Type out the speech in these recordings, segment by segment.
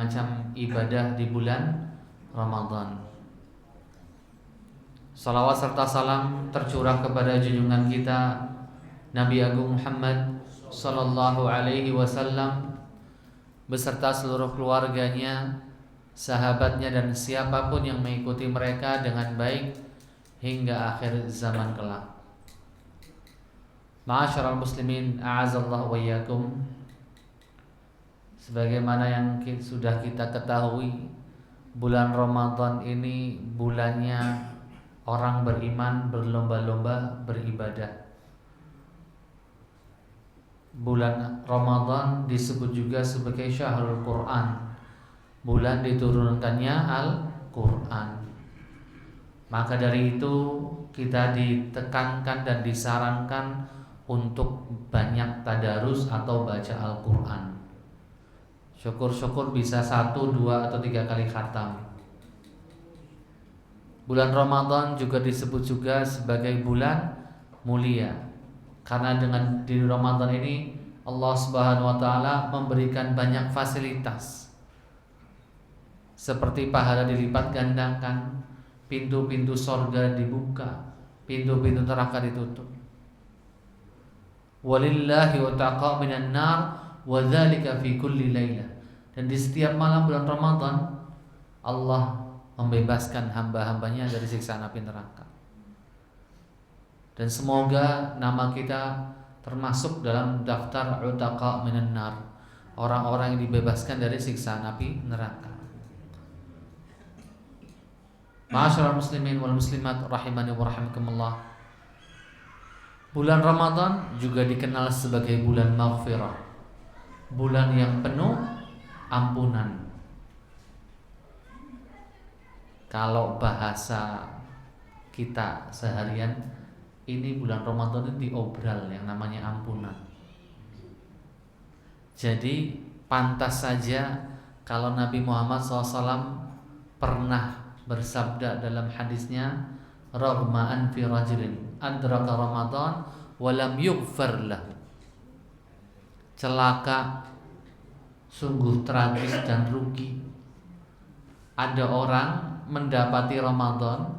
macam ibadah di bulan Ramadan. Salawat serta salam tercurah kepada junjungan kita Nabi Agung Muhammad sallallahu alaihi wasallam beserta seluruh keluarganya, sahabatnya dan siapapun yang mengikuti mereka dengan baik hingga akhir zaman kelak. Ma'asyiral muslimin, a'azallahu wa iyyakum. Sebagaimana yang sudah kita ketahui, bulan Ramadan ini bulannya orang beriman berlomba-lomba beribadah. Bulan Ramadan disebut juga sebagai Syahrul Quran, bulan diturunkannya Al-Quran. Maka dari itu kita ditekankan dan disarankan untuk banyak tadarus atau baca Al-Quran. Syukur-syukur bisa 1, 2, atau 3 kali khatam. Bulan Ramadan juga disebut juga sebagai bulan mulia, karena dengan di Ramadan ini Allah Subhanahu wa taala memberikan banyak fasilitas. Seperti pahala dilipat gandakan, pintu-pintu sorga dibuka, pintu-pintu neraka ditutup. Walillahi wataqa minan nar wa dzalika fi kulli lailah. Dan di setiap malam bulan Ramadan Allah membebaskan hamba-hambanya dari siksa api neraka. Dan semoga nama kita termasuk dalam daftar utaqa minan nar, orang-orang yang dibebaskan dari siksa api neraka. Ma'asyiral muslimin wal muslimat rahimani wa rahimakumullah. Bulan Ramadan juga dikenal sebagai bulan maghfirah, bulan yang penuh ampunan. Kalau bahasa kita seharian, ini bulan Ramadan ini diobral yang namanya ampunan. Jadi pantas saja kalau Nabi Muhammad SAW pernah bersabda dalam hadisnya, raghma'an fi rajulin adraka Ramadan walam yughfar lahu. Celaka, sungguh tragis dan rugi. Ada orang mendapati Ramadan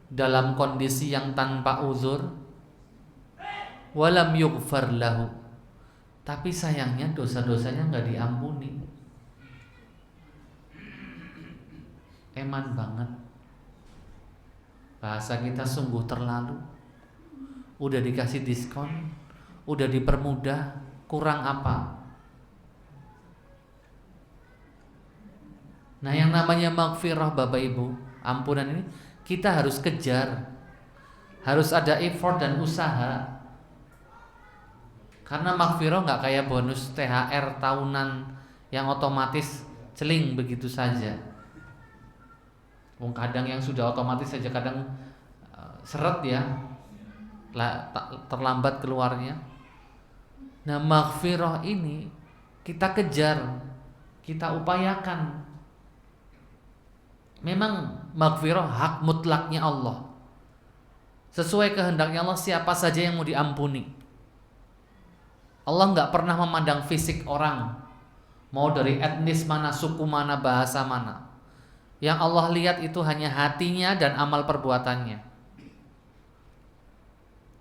dalam kondisi yang tanpa uzur, walam yughfar lahu, tapi sayangnya dosa-dosanya nggak diampuni. Eman banget. Bahasa kita sungguh terlalu. Udah dikasih diskon, udah dipermudah, kurang apa? Nah, yang namanya maghfirah Bapak Ibu, ampunan ini kita harus kejar. Harus ada effort dan usaha. Karena maghfirah gak kayak bonus THR tahunan yang otomatis celing begitu saja. Kadang yang sudah otomatis saja kadang seret ya, terlambat keluarnya. Nah, maghfirah ini kita kejar, kita upayakan. Memang maghfirah hak mutlaknya Allah. Sesuai kehendaknya Allah, siapa saja yang mau diampuni. Allah gak pernah memandang fisik orang, mau dari etnis mana, suku mana, bahasa mana. Yang Allah lihat itu hanya hatinya dan amal perbuatannya.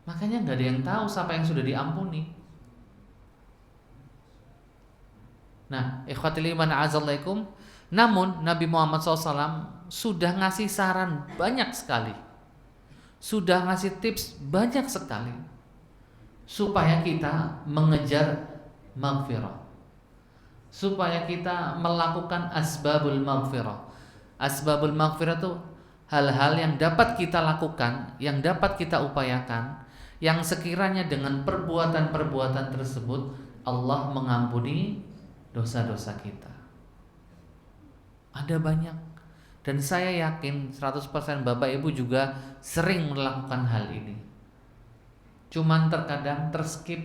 Makanya gak ada yang tahu siapa yang sudah diampuni. Nah, ikhwatil iman a'azallaikum. Namun Nabi Muhammad SAW sudah ngasih saran banyak sekali, sudah ngasih tips banyak sekali supaya kita mengejar maghfirah, supaya kita melakukan asbabul maghfirah. Asbabul maghfirah itu hal-hal yang dapat kita lakukan, yang dapat kita upayakan, yang sekiranya dengan perbuatan-perbuatan tersebut Allah mengampuni dosa-dosa kita. Ada banyak. Dan saya yakin 100% Bapak Ibu juga sering melakukan hal ini. Cuman terkadang terskip,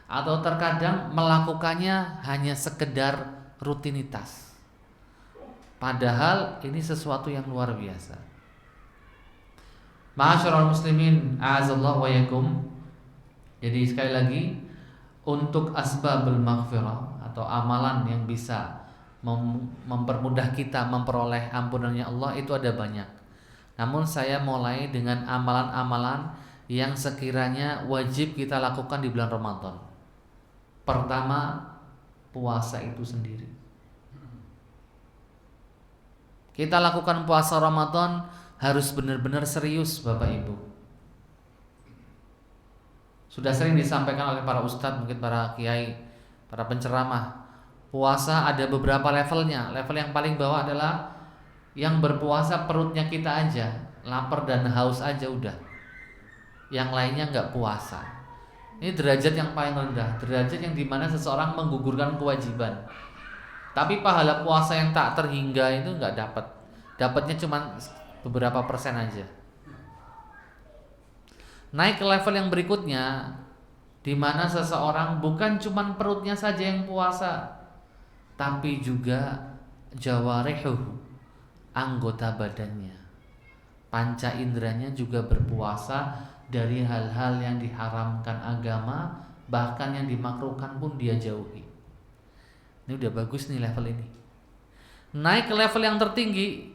atau terkadang melakukannya hanya sekedar rutinitas. Padahal ini sesuatu yang luar biasa. Ma'asyiral muslimin, a'azallahu wa yakum. Jadi sekali lagi, untuk asbabul maghfirah atau amalan yang bisa mempermudah kita memperoleh ampunannya Allah itu ada banyak. Namun saya mulai dengan amalan-amalan yang sekiranya wajib kita lakukan di bulan Ramadan. Pertama, puasa itu sendiri. Kita lakukan puasa Ramadan harus benar-benar serius Bapak Ibu. Sudah sering disampaikan oleh para ustadz, mungkin para kiai, para penceramah. Puasa ada beberapa levelnya. Level yang paling bawah adalah yang berpuasa perutnya kita aja, lapar dan haus aja udah. Yang lainnya nggak puasa. Ini derajat yang paling rendah, derajat yang dimana seseorang menggugurkan kewajiban. Tapi pahala puasa yang tak terhingga itu nggak dapat. Dapatnya cuma beberapa persen aja. Naik ke level yang berikutnya, dimana seseorang bukan cuma perutnya saja yang puasa, tapi juga jawarihuh, anggota badannya, panca inderanya juga berpuasa dari hal-hal yang diharamkan agama, bahkan yang dimakruhkan pun dia jauhi. Ini udah bagus nih level ini. Naik ke level yang tertinggi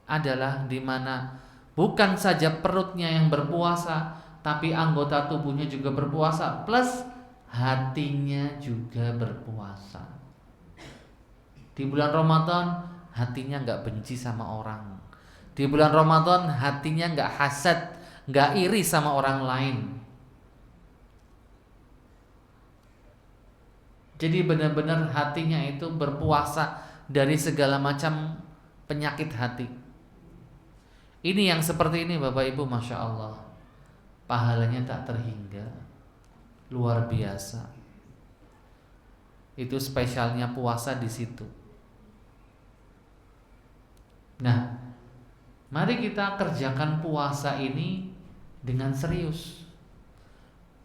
adalah dimana bukan saja perutnya yang berpuasa, tapi anggota tubuhnya juga berpuasa, plus hatinya juga berpuasa. Di bulan Ramadan hatinya nggak benci sama orang. Di bulan Ramadan hatinya nggak hasad, nggak iri sama orang lain. Jadi benar-benar hatinya itu berpuasa dari segala macam penyakit hati. Ini yang seperti ini Bapak Ibu, Masya Allah, pahalanya tak terhingga, luar biasa. Itu spesialnya puasa di situ. Nah, mari kita kerjakan puasa ini dengan serius,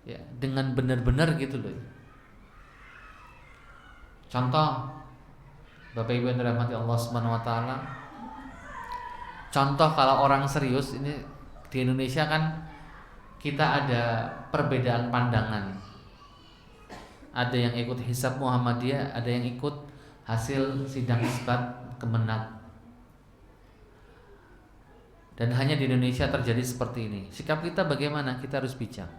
ya, dengan benar-benar gitu loh. Contoh, Bapak Ibu yang dirahmati Allah Subhanahu wa taala. Contoh kalau orang serius ini di Indonesia kan kita ada perbedaan pandangan. Ada yang ikut hisab Muhammadiyah, ada yang ikut hasil sidang isbat Kemenak. Dan hanya di Indonesia terjadi seperti ini. Sikap kita bagaimana? Kita harus bijak.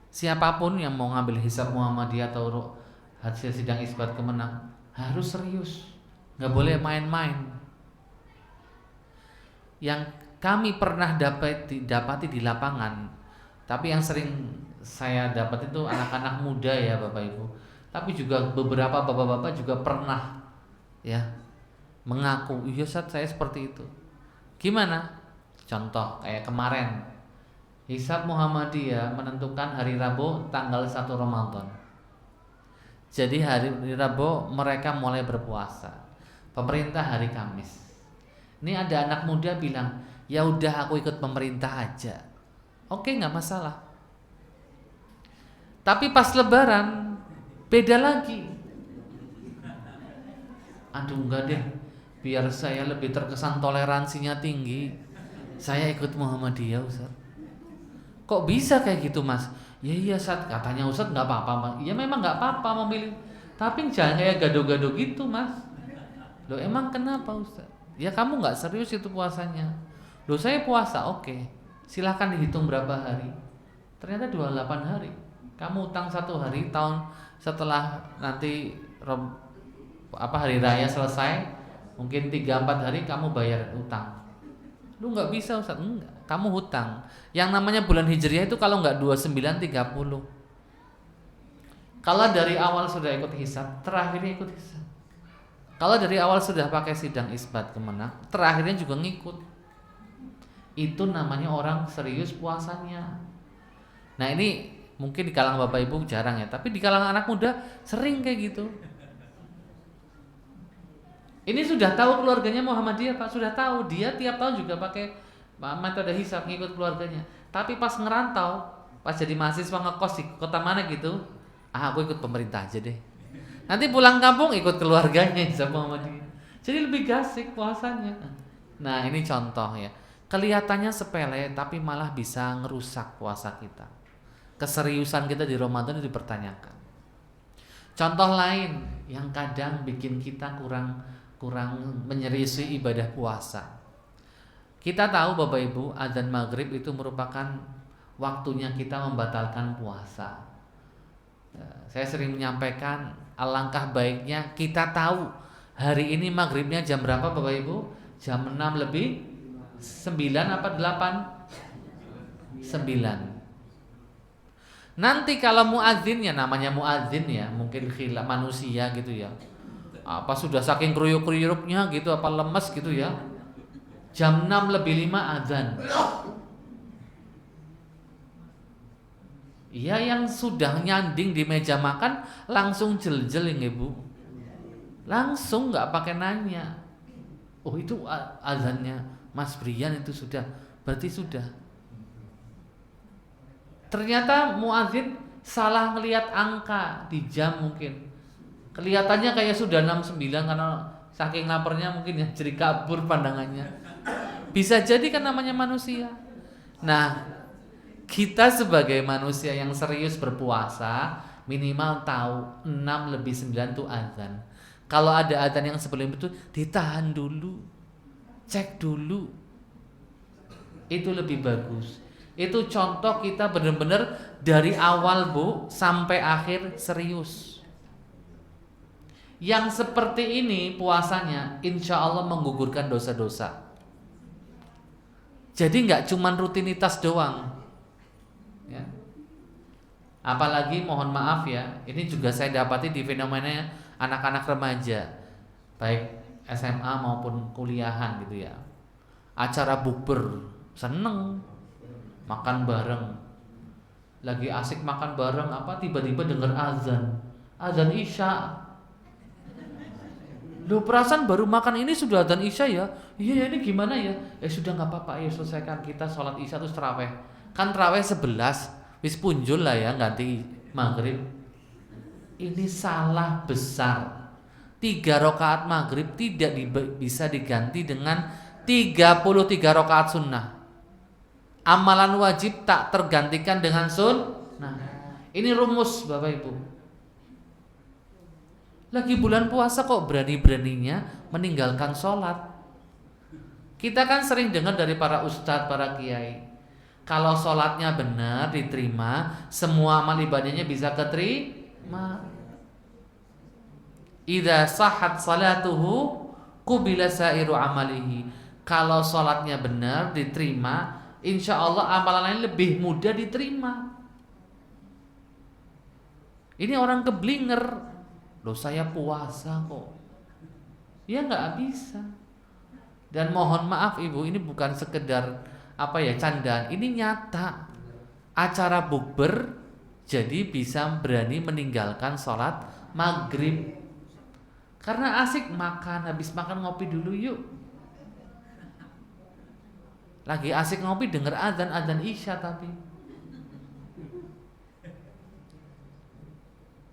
Siapapun yang mau ngambil hisab Muhammadiyah atau hasil sidang isbat Kemenak harus serius, nggak boleh main-main. Yang kami pernah dapati di lapangan, tapi yang sering saya dapat itu anak-anak muda ya Bapak Ibu. Tapi juga beberapa bapak-bapak juga pernah ya mengaku, iya Ustaz saya seperti itu. Gimana? Contoh kayak kemarin hisab Muhammadiyah menentukan hari Rabu tanggal 1 Ramadan. Jadi hari Rabu mereka mulai berpuasa. Pemerintah hari Kamis. Ini ada anak muda bilang, ya udah aku ikut pemerintah aja. Oke, nggak masalah. Tapi pas Lebaran beda lagi. Aduh enggak deh, biar saya lebih terkesan toleransinya tinggi, saya ikut Muhammadiyah Ustaz. Kok bisa kayak gitu Mas? Ya iya Ustaz, katanya Ustaz nggak apa-apa Mas. Ya memang nggak apa-apa memilih, tapi jangan kayak gado-gado gitu Mas. Loh emang kenapa Ustaz? Ya kamu nggak serius itu puasanya. Loh saya puasa, oke. Silahkan dihitung berapa hari. Ternyata 28 hari. Kamu utang 1 hari, tahun setelah nanti hari raya selesai, mungkin 3-4 hari kamu bayar utang. Lu nggak bisa Ustaz, enggak. Kamu hutang. Yang namanya bulan Hijriah itu kalau nggak 29 30. Kalau dari awal sudah ikut hisab, terakhirnya ikut hisab. Kalau dari awal sudah pakai sidang isbat Kemenak, terakhirnya juga ngikut. Itu namanya orang serius puasanya. Nah ini mungkin di kalangan bapak ibu jarang ya, tapi di kalangan anak muda sering kayak gitu. Ini sudah tahu keluarganya Muhammadiyah Pak, sudah tahu dia tiap tahun juga pakai metode hisab ngikut keluarganya. Tapi pas ngerantau, pas jadi mahasiswa ngekos di kota mana gitu, aku ikut pemerintah aja deh. Nanti pulang kampung ikut keluarganya hisab Muhammadiyah. Jadi lebih gasik puasanya. Nah ini contoh ya. Kelihatannya sepele tapi malah bisa ngerusak puasa kita. Keseriusan kita di Ramadan itu dipertanyakan. Contoh lain yang kadang bikin kita kurang menyeriusi ibadah puasa. Kita tahu Bapak Ibu, adzan maghrib itu merupakan waktunya kita membatalkan puasa. Saya sering menyampaikan alangkah baiknya kita tahu hari ini maghribnya jam berapa Bapak Ibu? Jam 6 lebih 9 apa 8? 9. Nanti kalau muadzinnya, namanya muadzin ya, mungkin khilaf manusia gitu ya. Apa sudah saking kruyuk-kruyuknya gitu, apa lemes gitu ya. Jam 6 lebih 5 azan. Iya, yang sudah nyanding di meja makan langsung jel-jel ya Ibu. Langsung nggak pakai nanya. Oh itu azannya Mas Brian itu sudah, berarti sudah. Ternyata muadzin salah ngelihat angka di jam mungkin. Kelihatannya kayak sudah 6-9 karena saking laparnya mungkin ya, jadi kabur pandangannya. Bisa jadi kan namanya manusia. Nah, kita sebagai manusia yang serius berpuasa minimal tahu 6 lebih 9 itu azan. Kalau ada azan yang sebelum itu ditahan dulu. Cek dulu. Itu lebih bagus. Itu contoh kita benar-benar dari awal Bu sampai akhir serius. Yang seperti ini puasanya insya Allah menggugurkan dosa-dosa. Jadi nggak cuman rutinitas doang. Ya. Apalagi mohon maaf ya, ini juga saya dapati di fenomena anak-anak remaja, baik SMA maupun kuliahan gitu ya. Acara bukber seneng, makan bareng, lagi asik makan bareng, apa tiba-tiba dengar azan isya. Loh perasaan baru makan ini sudah azan isya ya? Iya ini gimana ya? Sudah nggak apa-apa, ya selesaikan kita sholat isya terus terawih. Kan terawih 11, wis punjul lah ya ganti maghrib. Ini salah besar. 3 rakaat maghrib tidak bisa diganti dengan 33 rakaat sunnah. Amalan wajib tak tergantikan dengan sunnah. Ini rumus Bapak Ibu. Lagi bulan puasa kok berani-beraninya meninggalkan sholat. Kita kan sering dengar dari para ustadz, para kiai, kalau sholatnya benar diterima, semua amal ibadahnya bisa keterima. Idza sahhat salatuhu qubila sairu amalihi. Kalau sholatnya benar diterima, insya Allah amalan lain lebih mudah diterima. Ini orang keblinger. Loh saya puasa kok. Ya nggak bisa. Dan mohon maaf Ibu, ini bukan sekedar apa ya candaan, ini nyata. Acara bukber jadi bisa berani meninggalkan sholat maghrib karena asik makan, habis makan ngopi dulu yuk. Lagi asik ngopi denger azan isya tapi.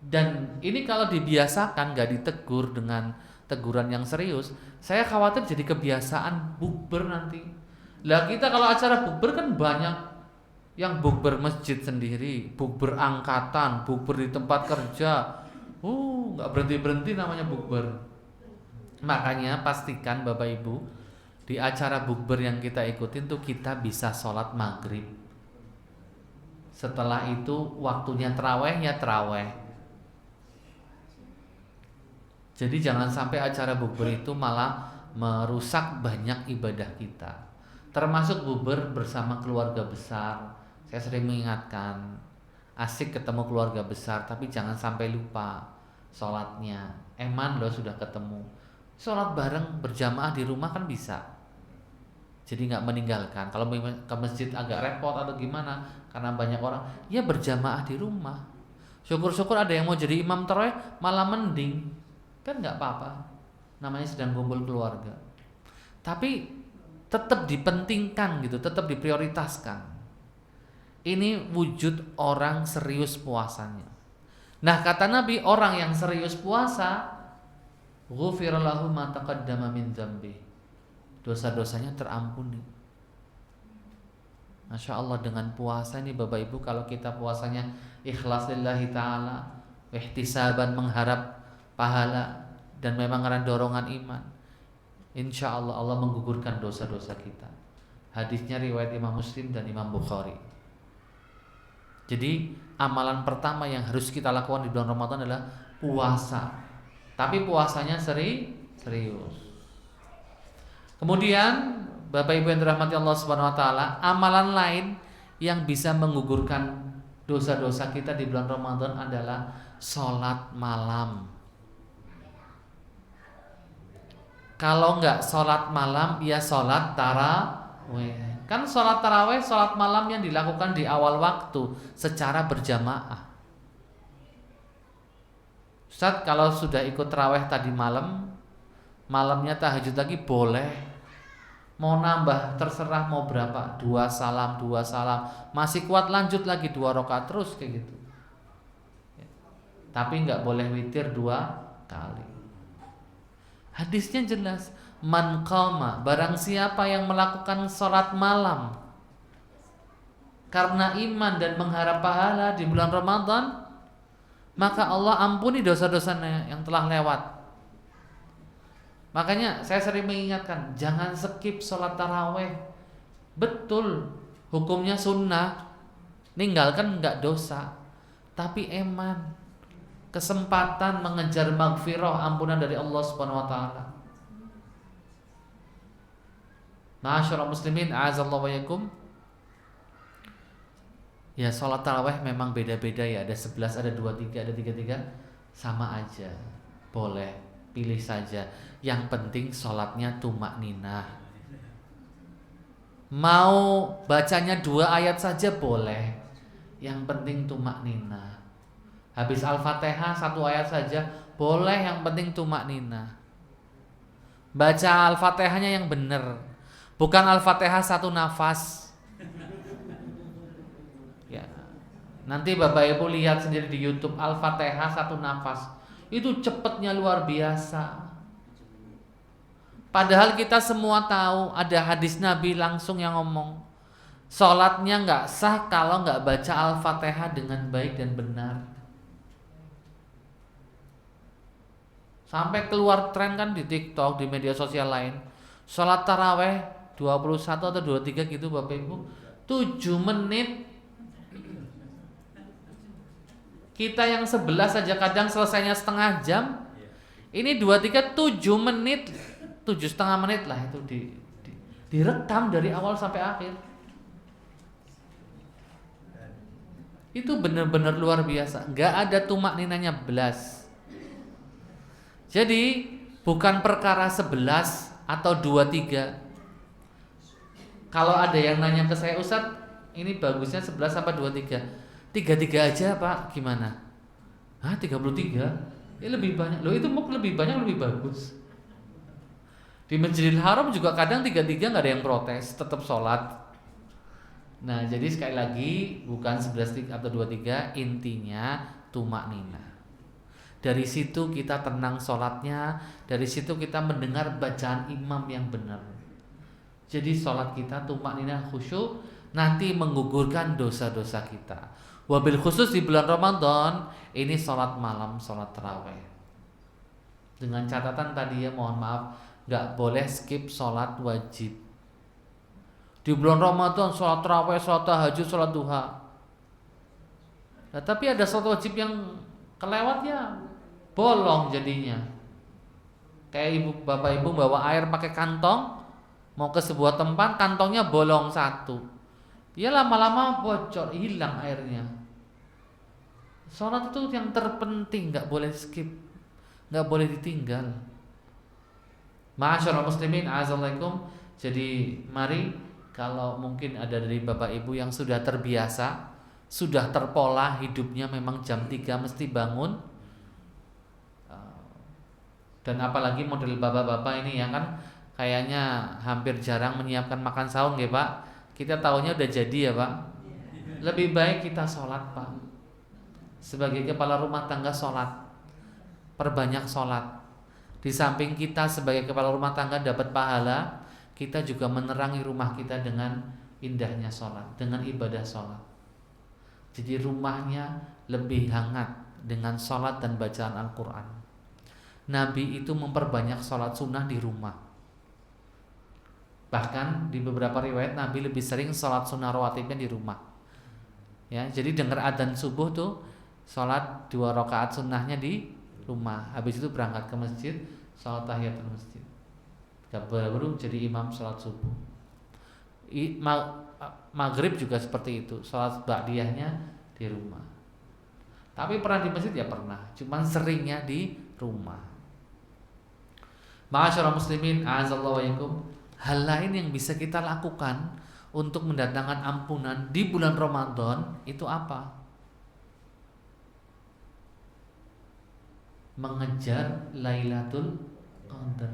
Dan ini kalau dibiasakan, gak ditegur dengan teguran yang serius, saya khawatir jadi kebiasaan bukber nanti. Lah kita kalau acara bukber kan banyak yang bukber masjid sendiri, bukber angkatan, bukber di tempat kerja. Gak berhenti-berhenti namanya bukber. Makanya pastikan Bapak Ibu, di acara bukber yang kita ikutin tuh kita bisa sholat maghrib. Setelah itu waktunya terawih ya terawih. Jadi jangan sampai acara bukber itu malah merusak banyak ibadah kita. Termasuk bukber bersama keluarga besar. Saya sering mengingatkan, asik ketemu keluarga besar, tapi jangan sampai lupa sholatnya. Eman loh sudah ketemu. Sholat bareng berjamaah di rumah kan bisa. Jadi nggak meninggalkan. Kalau ke masjid agak repot atau gimana, karena banyak orang, ya berjamaah di rumah. Syukur-syukur ada yang mau jadi imam tarawih, malah mending. Kan nggak apa-apa, namanya sedang kumpul keluarga. Tapi tetap dipentingkan gitu, tetap diprioritaskan. Ini wujud orang serius puasanya. Nah kata Nabi, orang yang serius puasa, ghufira lahu ma taqaddama min dzambi, dosa-dosanya terampuni. Masya Allah, dengan puasa ini Bapak Ibu, kalau kita puasanya ikhlas lillahi ta'ala, ihtisaban, mengharap pahala, dan memang karena dorongan iman, insya Allah Allah menggugurkan dosa-dosa kita. Hadisnya riwayat Imam Muslim dan Imam Bukhari. Jadi amalan pertama yang harus kita lakukan di bulan Ramadan adalah puasa. Tapi puasanya serius. Kemudian Bapak Ibu yang dirahmati Allah Subhanahu wa taala, amalan lain yang bisa menggugurkan dosa-dosa kita di bulan Ramadan adalah sholat malam. Kalau enggak sholat malam, ya sholat tarawih. Kan sholat tarawih, sholat malam yang dilakukan di awal waktu secara berjamaah. Ustaz, kalau sudah ikut tarawih tadi malam, malamnya tahajud lagi boleh. Mau nambah terserah mau berapa, 2 salam, masih kuat lanjut lagi 2 rakaat terus kayak gitu. Tapi nggak boleh witir 2 kali. Hadisnya jelas, man qama, barang siapa yang melakukan sholat malam karena iman dan mengharap pahala di bulan Ramadan, maka Allah ampuni dosa-dosanya yang telah lewat. Makanya saya sering mengingatkan, jangan skip sholat taraweh. Betul, hukumnya sunnah, ninggalkan enggak dosa, tapi eman, kesempatan mengejar maghfirah, ampunan dari Allah Subhanahu wa taala. Ma'asyiral muslimin, a'azallahu wa yakum. Ya, sholat taraweh memang beda-beda ya, ada 11, ada 23, ada 33, sama aja. Boleh, pilih saja. Yang penting sholatnya tumakninah. Mau bacanya 2 ayat saja boleh, yang penting tumakninah. Habis Al-Fatihah 1 ayat saja boleh, yang penting tumakninah. Baca Al-Fatihahnya yang benar, bukan Al-Fatihah 1 nafas. Ya, nanti Bapak Ibu lihat sendiri di YouTube, Al-Fatihah 1 nafas, itu cepatnya luar biasa. Padahal kita semua tahu ada hadis Nabi langsung yang ngomong, sholatnya nggak sah kalau nggak baca Al-Fatihah dengan baik dan benar. Sampai keluar tren kan di TikTok, di media sosial lain, sholat taraweh 21 atau 23 gitu Bapak Ibu, 7 menit. Kita yang 11 saja kadang selesainya setengah jam. Ini 23 7 menit, 7,5 menit lah itu direkam dari awal sampai akhir. Itu benar-benar luar biasa, nggak ada tumakninanya belas. Jadi bukan perkara 11 atau 23. Kalau ada yang nanya ke saya, Ustaz, ini bagusnya 11 apa 23? 33 aja Pak, gimana? Hah, 33? Ya lebih banyak. Loh, itu mau lebih banyak lebih bagus. Di Masjidil Haram juga kadang 33 nggak ada yang protes, tetap sholat. Nah, jadi sekali lagi bukan 11 atau 23, intinya tumakninah. Dari situ kita tenang sholatnya, dari situ kita mendengar bacaan imam yang benar. Jadi sholat kita tumakninah, khusyuk, nanti menggugurkan dosa-dosa kita. Wabil khusus di bulan Ramadan ini sholat malam, sholat taraweh. Dengan catatan tadi ya, mohon maaf, nggak boleh skip sholat wajib. Di bulan Ramadan sholat taraweh, sholat tahajud, sholat duha. Nah, tapi ada sholat wajib yang kelewat ya bolong jadinya. Kayak bapak ibu bawa air pakai kantong, mau ke sebuah tempat, kantongnya bolong 1. Ya lama-lama bocor, hilang airnya. Sholat itu yang terpenting, nggak boleh skip, nggak boleh ditinggal. Ma'asyiral muslimin, a'azalaikum. Jadi mari, kalau mungkin ada dari bapak ibu yang sudah terbiasa, sudah terpola hidupnya memang jam 3 mesti bangun. Dan apalagi model bapak-bapak ini yang kan kayaknya hampir jarang menyiapkan makan sahur ya Pak. Kita tahunya udah jadi ya Pak. Lebih baik kita sholat Pak. Sebagai kepala rumah tangga sholat, perbanyak sholat. Di samping kita sebagai kepala rumah tangga dapat pahala, kita juga menerangi rumah kita dengan indahnya sholat, dengan ibadah sholat. Jadi rumahnya lebih hangat, dengan sholat dan bacaan Al-Quran. Nabi itu memperbanyak sholat sunnah di rumah. Bahkan di beberapa riwayat Nabi lebih sering sholat sunnah rawatibnya di rumah. Ya, jadi dengar adzan subuh tuh sholat 2 rakaat sunnahnya di rumah. Habis itu berangkat ke masjid, sholat tahiyatul masjid. Baru jadi imam sholat subuh. Maghrib juga seperti itu, sholat ba'diyahnya di rumah. Tapi pernah di masjid ya pernah, cuman seringnya di rumah. Ma'asyiral muslimin, a'azzallahu wa iyyakum. Hal lain yang bisa kita lakukan untuk mendatangkan ampunan di bulan Ramadan itu apa? Mengejar Lailatul Qadar.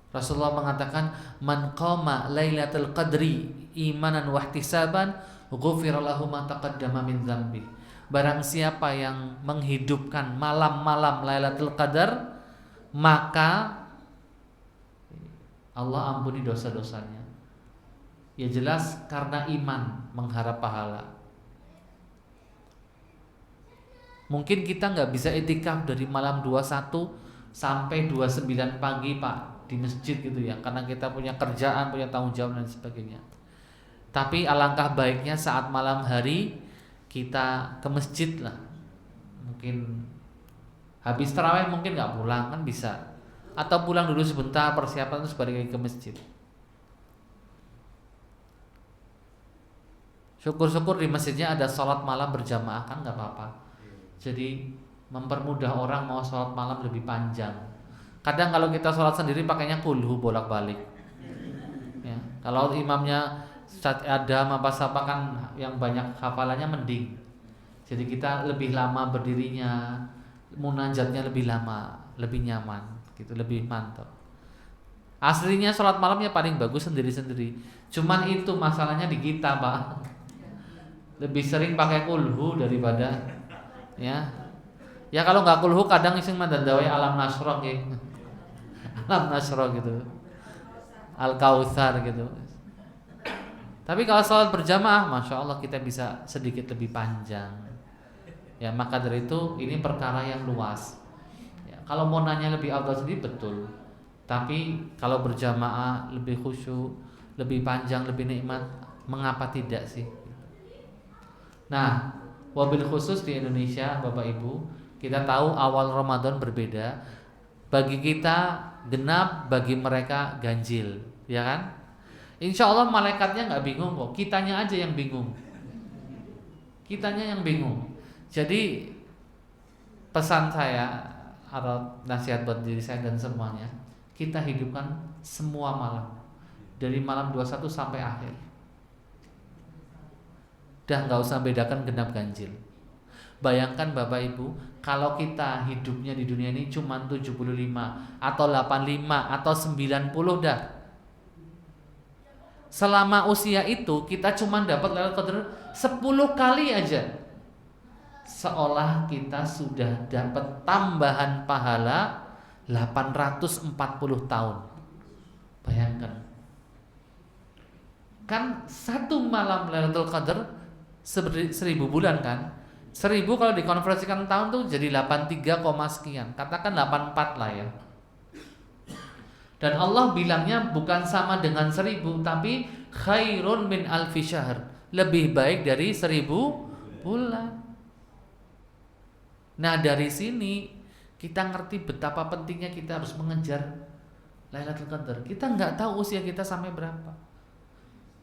Rasulullah mengatakan, man qama Lailatul Qadri imanan wa ihtisaban ghufira lahu ma taqaddama min dzambi. Barang siapa yang menghidupkan malam-malam Lailatul Qadar, maka Allah ampuni dosa-dosanya. Ya jelas karena iman mengharap pahala. Mungkin kita nggak bisa itikaf dari malam 21 sampai 29 pagi Pak di masjid gitu ya, karena kita punya kerjaan, punya tanggung jawab dan sebagainya. Tapi alangkah baiknya saat malam hari kita ke masjid lah. Mungkin habis tarawih mungkin nggak pulang kan bisa, atau pulang dulu sebentar persiapan terus balik lagi ke masjid. Syukur-syukur di masjidnya ada sholat malam berjamaah kan nggak apa-apa. Jadi mempermudah orang mau sholat malam lebih panjang. Kadang kalau kita sholat sendiri pakainya kulhu bolak-balik. Ya, kalau imamnya Adam apa siapa kan yang banyak hafalannya mending. Jadi kita lebih lama berdirinya, munajatnya lebih lama, lebih nyaman, gitu, lebih mantap. Aslinya sholat malamnya paling bagus sendiri-sendiri. Cuman itu masalahnya di kita Pak. Lebih sering pakai kulhu daripada ya. Ya kalau nggak kulhu kadang iseng madandawai alam nasroh gitu. Alam nasroh gitu. Al-Kautsar gitu. Tapi kalau sholat berjamaah, masya Allah kita bisa sedikit lebih panjang. Ya maka dari itu ini perkara yang luas. Ya, kalau mau nanya lebih afdal sendiri betul. Tapi kalau berjamaah lebih khusyuk, lebih panjang, lebih nikmat, mengapa tidak sih? Nah, wabil khusus di Indonesia, Bapak Ibu, kita tahu awal Ramadan berbeda. Bagi kita genap, bagi mereka ganjil, ya kan? Insya Allah malaikatnya nggak bingung kok, kitanya aja yang bingung. Kitanya yang bingung. Jadi pesan saya atau nasihat buat diri saya dan semuanya, kita hidupkan semua malam, dari malam 21 sampai akhir. Dah nggak usah bedakan genap ganjil. Bayangkan Bapak Ibu, kalau kita hidupnya di dunia ini cuma 75 atau 85 atau 90 dah. Selama usia itu kita cuma dapat Lailatul Qadar 10 kali aja. Seolah kita sudah dapat tambahan pahala 840 tahun. Bayangkan. Kan satu malam Lailatul Qadar seperti 1000 bulan kan. 1000 kalau dikonversikan tahun tuh jadi 83, sekian. Katakan 84 lah ya. Dan Allah bilangnya bukan sama dengan 1000, tapi khairun min alfi syahr, lebih baik dari 1000 bulan. Nah dari sini kita ngerti betapa pentingnya kita harus mengejar Lailatul Qadar. Kita nggak tahu usia kita sampai berapa.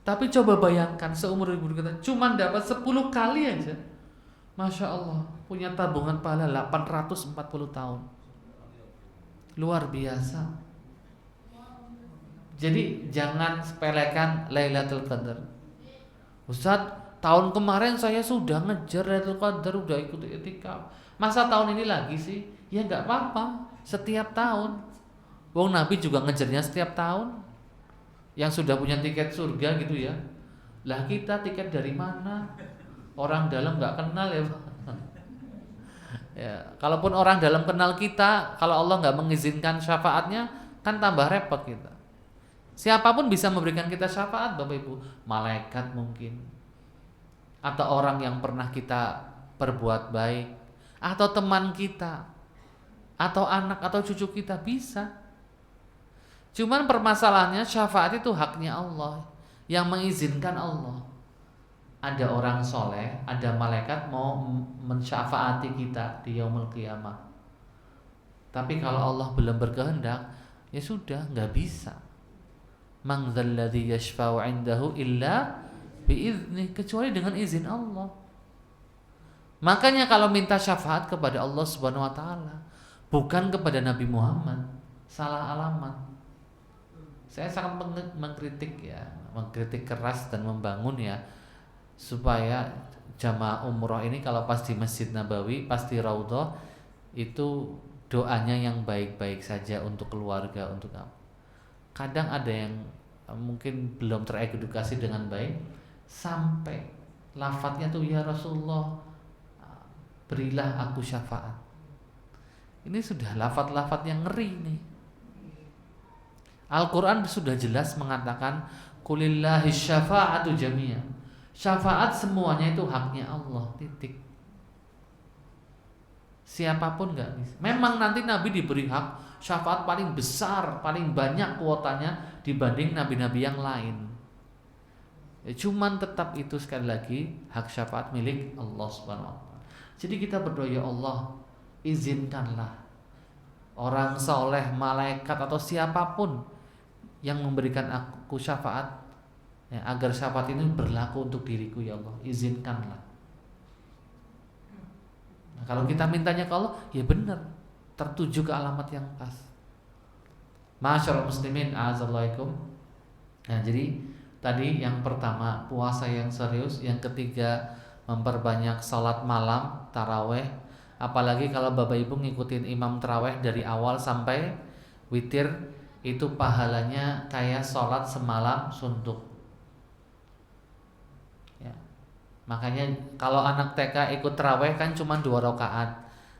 Tapi coba bayangkan seumur hidup kita cuma dapat 10 kali aja. Masya Allah, punya tabungan pahala 840 tahun. Luar biasa. Jadi jangan sepelekan Lailatul Qadar. Ustaz, tahun kemarin saya sudah ngejar Lailatul Qadar, udah ikut i'tikaf. Masa tahun ini lagi sih? Ya nggak apa-apa, setiap tahun. Wong Nabi juga ngejarnya setiap tahun. Yang sudah punya tiket surga gitu ya. Lah kita tiket dari mana? Orang dalam nggak kenal ya Pak. Ya, kalaupun orang dalam kenal kita, kalau Allah nggak mengizinkan syafaatnya, kan tambah repot kita. Siapapun bisa memberikan kita syafaat Bapak Ibu, malaikat mungkin, atau orang yang pernah kita berbuat baik, atau teman kita, atau anak atau cucu kita, bisa. Cuman permasalahannya syafaat itu haknya Allah, yang mengizinkan Allah. Ada orang soleh, ada malaikat mau mensyafaati kita di yaumul qiyamah. Tapi kalau Allah belum berkehendak, ya sudah, nggak bisa. Man dzalladzi yashfa'u 'indahu illa biidznih, kecuali dengan izin Allah. Makanya kalau minta syafaat kepada Allah Subhanahu wa taala, bukan kepada Nabi Muhammad, salah alamat. Saya sangat mengkritik keras dan membangun ya, supaya jamaah umroh ini kalau pas di Masjid Nabawi, pas di Raudhah, itu doanya yang baik-baik saja untuk keluarga, untuk apa. Kadang ada yang mungkin belum teredukasi dengan baik, sampai lafadznya tuh, ya Rasulullah, berilah aku syafaat. Ini sudah lafadz-lafadz yang ngeri nih. Al-Quran sudah jelas mengatakan Qulillahi syafa'atu jami'ah. Syafaat semuanya itu haknya Allah, titik. Siapapun gak bisa. Memang nanti Nabi diberi hak syafaat paling besar, paling banyak kuotanya dibanding nabi-nabi yang lain. Cuman tetap itu sekali lagi hak syafaat milik Allah Subhanahu wa taala. Jadi kita berdoa, ya Allah, izinkanlah orang soleh, malaikat atau siapapun yang memberikan aku syafaat, ya, agar syafaat ini berlaku untuk diriku, ya Allah, izinkanlah. Nah, kalau kita mintanya ke Allah, ya benar, tertuju ke alamat yang pas. Masyaallah muslimin, a'azzallahu. Nah, jadi tadi yang pertama puasa yang serius, yang ketiga memperbanyak salat malam, taraweh. Apalagi kalau Bapak Ibu ngikutin imam taraweh dari awal sampai witir, itu pahalanya kayak salat semalam suntuk. Ya. Makanya kalau anak TK ikut taraweh kan cuma 2 rakaat.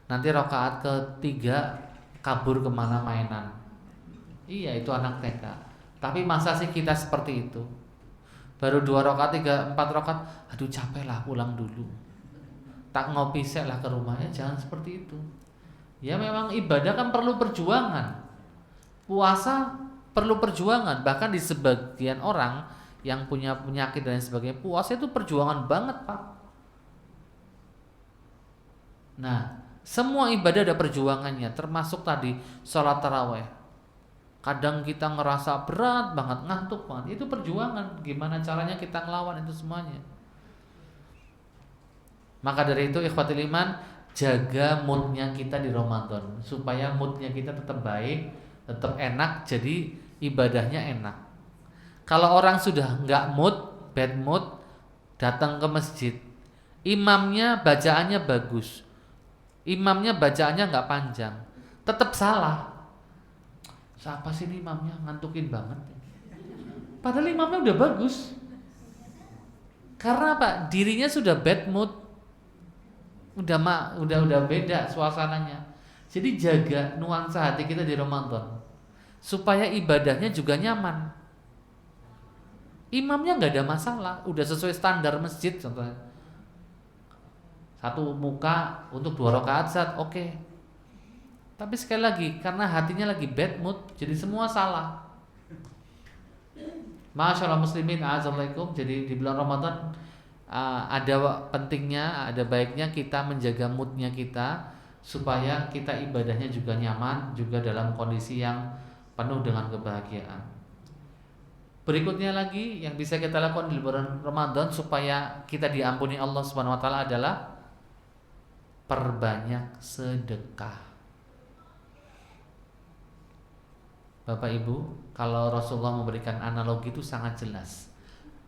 Nanti rakaat ketiga kabur kemana mainan. Iya, itu anak TK. Tapi masa sih kita seperti itu? Baru 2 rakaat, 3, 4 rakaat, aduh capek lah, pulang dulu. Tak ngopi sek lah ke rumahnya, jangan seperti itu. Ya memang ibadah kan perlu perjuangan. Puasa perlu perjuangan. Bahkan di sebagian orang yang punya penyakit dan sebagainya, puasa itu perjuangan banget, Pak. Nah, semua ibadah ada perjuangannya, termasuk tadi sholat taraweh. Kadang kita ngerasa berat banget, ngantuk banget, itu perjuangan. Gimana caranya kita ngelawan itu semuanya. Maka dari itu ikhwatul iman, jaga moodnya kita di Ramadan, supaya moodnya kita tetap baik, tetap enak, jadi ibadahnya enak. Kalau orang sudah nggak mood, bad mood, datang ke masjid, imamnya bacaannya bagus, imamnya bacaannya nggak panjang, tetap salah. Siapa sih ini imamnya, ngantukin banget. Padahal imamnya udah bagus. Karena apa? Dirinya sudah bad mood. Udah beda suasananya. Jadi jaga nuansa hati kita di Ramadan, supaya ibadahnya juga nyaman. Imamnya nggak ada masalah, udah sesuai standar masjid contohnya. Satu muka untuk 2 rakaat saat oke. Tapi sekali lagi, karena hatinya lagi bad mood, jadi semua salah. Masyaallah muslimin, a'azzalaikum. Jadi di bulan Ramadan ada pentingnya, ada baiknya kita menjaga moodnya kita, supaya kita ibadahnya juga nyaman, juga dalam kondisi yang penuh dengan kebahagiaan. Berikutnya lagi yang bisa kita lakukan di bulan Ramadan supaya kita diampuni Allah Subhanahu wa taala adalah perbanyak sedekah. Bapak Ibu, kalau Rasulullah memberikan analogi itu sangat jelas.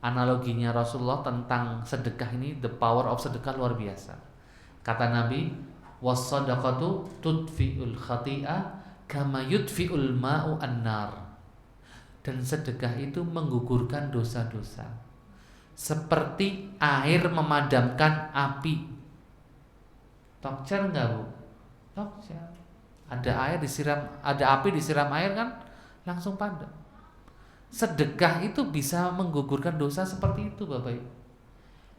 Analoginya Rasulullah tentang sedekah ini, the power of sedekah luar biasa. Kata Nabi, was-shadaqatu tudfi'ul khati'ah kama yudfi'ul ma'u an-nar. Dan sedekah itu menggugurkan dosa-dosa seperti air memadamkan api. Tokcer enggak, Bu? Tokcer. Ada air disiram, ada api disiram air kan langsung padam. Sedekah itu bisa menggugurkan dosa seperti itu, Bapak Ibu.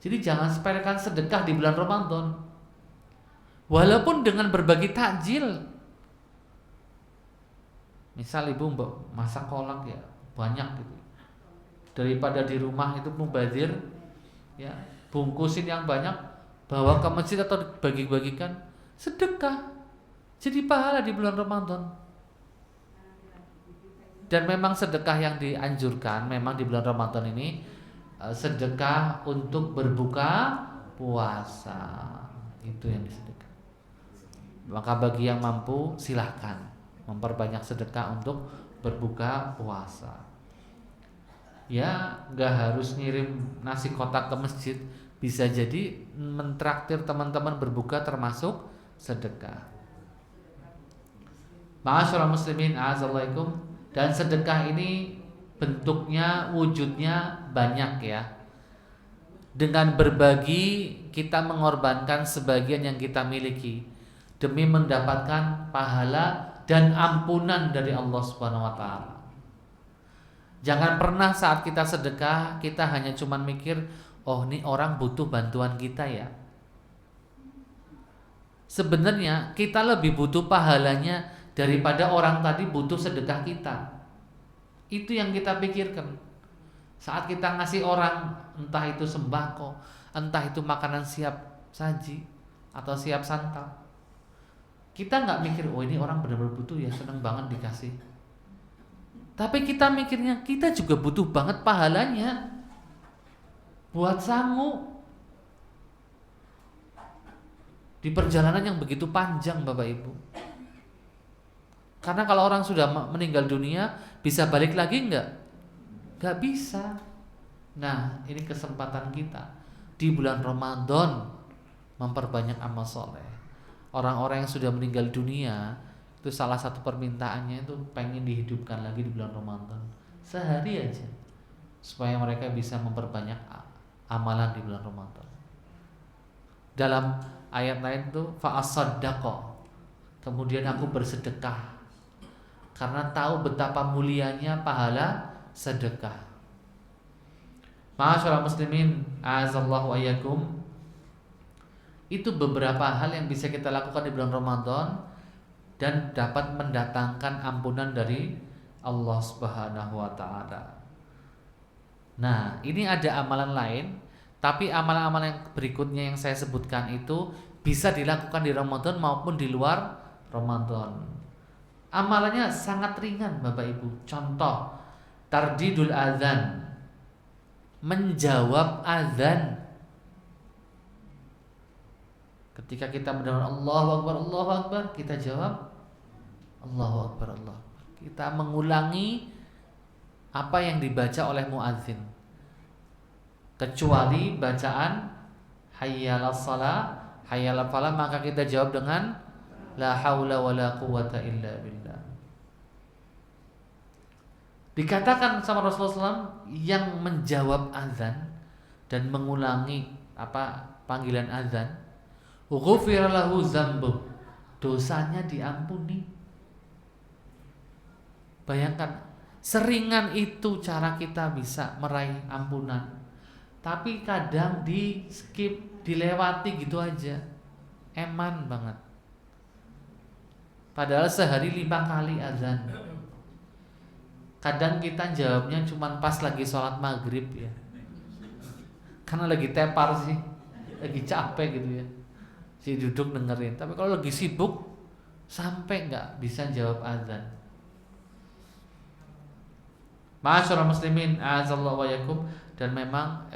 Jadi jangan sepelekan sedekah di bulan Ramadan. Walaupun dengan berbagi takjil. Misal ibu masak kolak ya banyak gitu. Daripada di rumah itu mubazir, ya bungkusin yang banyak, bawa ke masjid atau bagi-bagikan, sedekah. Jadi pahala di bulan Ramadan. Dan memang sedekah yang dianjurkan memang di bulan Ramadan ini sedekah untuk berbuka puasa. Itu yang disedekah. Maka bagi yang mampu silahkan memperbanyak sedekah untuk berbuka puasa. Ya nggak harus ngirim nasi kotak ke masjid, bisa jadi mentraktir teman-teman berbuka termasuk sedekah. Ma'asyiral muslimin a'azzalaikum. Dan sedekah ini bentuknya, wujudnya banyak ya. Dengan berbagi kita mengorbankan sebagian yang kita miliki demi mendapatkan pahala dan ampunan dari Allah Subhanahu wa taala. Jangan pernah saat kita sedekah kita hanya cuman mikir, oh ini orang butuh bantuan kita ya. Sebenarnya kita lebih butuh pahalanya daripada orang tadi butuh sedekah kita. Itu yang kita pikirkan. Saat kita ngasih orang, entah itu sembako, entah itu makanan siap saji atau siap santap, kita nggak mikir, oh ini orang benar-benar butuh ya, seneng banget dikasih. Tapi kita mikirnya, kita juga butuh banget pahalanya buat sangu di perjalanan yang begitu panjang, Bapak Ibu. Karena kalau orang sudah meninggal dunia, bisa balik lagi enggak? Enggak bisa. Nah, ini kesempatan kita di bulan Ramadan memperbanyak amal soleh. Orang-orang yang sudah meninggal dunia, itu salah satu permintaannya itu pengen dihidupkan lagi di bulan Ramadan. Sehari aja. Supaya mereka bisa memperbanyak amalan di bulan Ramadan. Dalam ayat lain itu fa'asaddaqa. Kemudian aku bersedekah. Karena tahu betapa mulianya pahala sedekah. Ma'asyiral muslimin, a'azallahu wa iyyakum. Itu beberapa hal yang bisa kita lakukan di bulan Ramadan dan dapat mendatangkan ampunan dari Allah Subhanahu wa taala. Nah, ini ada amalan lain, tapi amalan-amalan yang berikutnya yang saya sebutkan itu bisa dilakukan di Ramadan maupun di luar Ramadan. Amalannya sangat ringan Bapak Ibu. Contoh, tardidul adzan, menjawab azan. Ketika kita mendengar Allahu Akbar, kita jawab Allahu Akbar, Allah. Kita mengulangi apa yang dibaca oleh muadzin. Kecuali bacaan hayyalas shalah, hayyal falah, maka kita jawab dengan la haula wala quwata illa billah. Dikatakan sama Rasulullah SAW yang menjawab azan dan mengulangi panggilan azan, ghufira lahu dzambuh, dosanya diampuni. Bayangkan, seringan itu cara kita bisa meraih ampunan. Tapi kadang di skip, dilewati gitu aja. Eman banget. Padahal sehari 5 kali azan. Kadang kita jawabnya cuma pas lagi sholat maghrib ya. Karena lagi tepar sih, lagi capek gitu ya. Si duduk dengerin. Tapi kalau lagi sibuk, sampai nggak bisa jawab azan. Ma'asyiral muslimin, a'azallahu wa iyyakum. Dan memang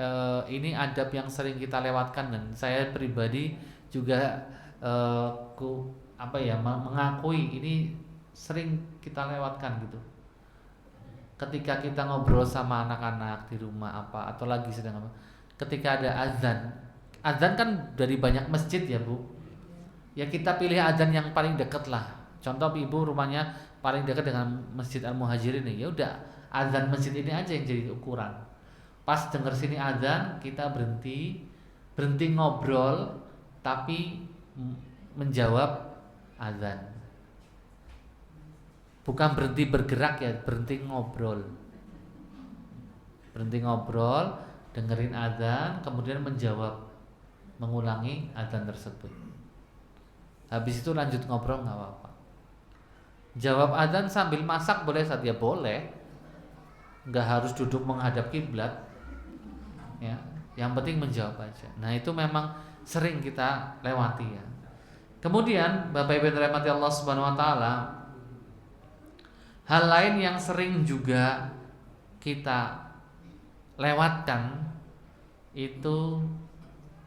ini adab yang sering kita lewatkan, dan saya pribadi juga mengakui ini sering kita lewatkan gitu. Ketika kita ngobrol sama anak-anak di rumah atau lagi sedang ketika ada azan kan dari banyak masjid ya Bu. Ya kita pilih azan yang paling dekat lah. Contoh ibu rumahnya paling dekat dengan Masjid Al-Muhajirin nih, ya udah azan masjid ini aja yang jadi ukuran. Pas denger sini azan, kita berhenti ngobrol tapi menjawab azan. Bukan berhenti bergerak ya, berhenti ngobrol. Berhenti ngobrol, dengerin azan, kemudian menjawab, mengulangi azan tersebut. Habis itu lanjut ngobrol nggak apa-apa. Jawab adzan sambil masak boleh saat ya boleh. Nggak harus duduk menghadap kiblat. Ya, yang penting menjawab aja. Nah itu memang sering kita lewati ya. Kemudian Bapak Ibu yang dirahmati Allah Subhanahu Wa Taala, hal lain yang sering juga kita lewatkan itu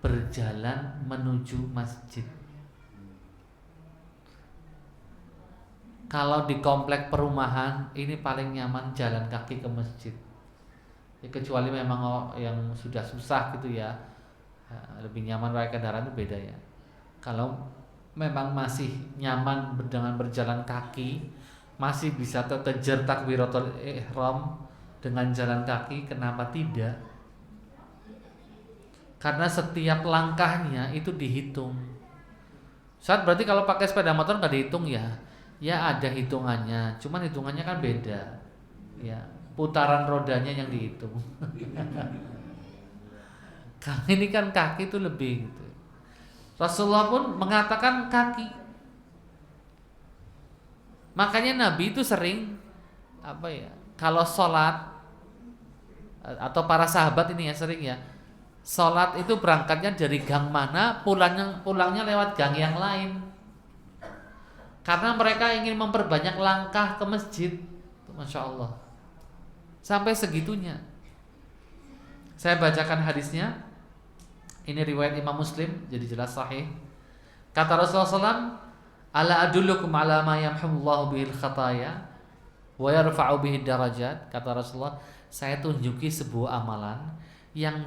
berjalan menuju masjid. Kalau di komplek perumahan ini paling nyaman jalan kaki ke masjid. Ya, kecuali memang yang sudah susah gitu ya, lebih nyaman pakai kendaraan itu beda ya. Kalau memang masih nyaman dengan berjalan kaki, masih bisa terkejar takbiratul ihram dengan jalan kaki, kenapa tidak? Karena setiap langkahnya itu dihitung. Saat berarti kalau pakai sepeda motor nggak dihitung ya? Ya ada hitungannya, cuman hitungannya kan beda. Ya, putaran rodanya yang dihitung. Kalau ini kan kaki itu lebih gitu. Rasulullah pun mengatakan kaki. Makanya Nabi itu sering apa ya? Kalau sholat atau para sahabat ini ya sering ya. Sholat itu berangkatnya dari gang mana, pulangnya lewat gang yang lain. Karena mereka ingin memperbanyak langkah ke masjid. Masya Allah. Sampai segitunya. Saya bacakan hadisnya. Ini riwayat Imam Muslim, jadi jelas sahih. Kata Rasulullah SAW, ala adullukum ala ma yamhullahu bihil khataya wa yarfa'u bihid darajat. Kata Rasulullah, saya tunjuki sebuah amalan yang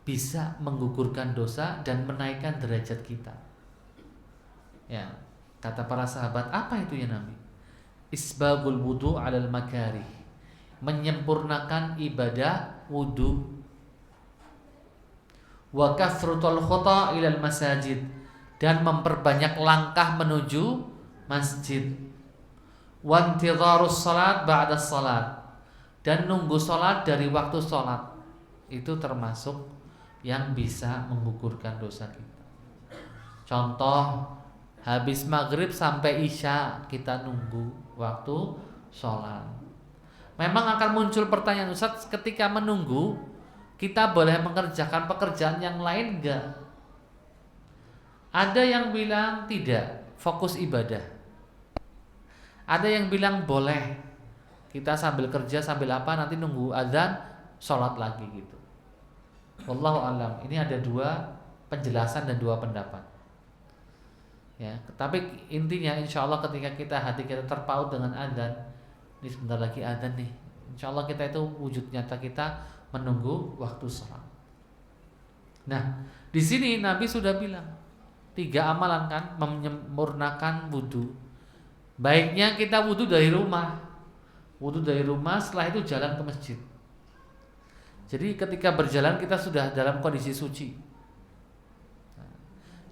bisa menggugurkan dosa dan menaikkan derajat kita. Ya, kata para sahabat, apa itu ya Nabi? Isbagul wudu 'alal makarih. Menyempurnakan ibadah wudu. Wa kathratul khata ilal masajid, dan memperbanyak langkah menuju masjid. Wa intidharus salat ba'da salat, dan nunggu salat dari waktu salat. Itu termasuk yang bisa menggugurkan dosa kita. Contoh, habis maghrib sampai isya kita nunggu waktu sholat. Memang akan muncul pertanyaan, Ustaz, ketika menunggu kita boleh mengerjakan pekerjaan yang lain enggak? Ada yang bilang tidak, fokus ibadah. Ada yang bilang boleh, kita sambil kerja sambil apa, nanti nunggu azan sholat lagi gitu. Wallahu alam. Ini ada dua penjelasan dan dua pendapat. Ya, tapi intinya insya Allah ketika hati kita terpaut dengan adzan, ini sebentar lagi adzan nih, insya Allah kita itu wujud nyata kita menunggu waktu sholat. Nah, di sini Nabi sudah bilang 3 amalan kan, menyempurnakan wudu. Baiknya kita wudu dari rumah. Wudu dari rumah, setelah itu jalan ke masjid. Jadi ketika berjalan kita sudah dalam kondisi suci.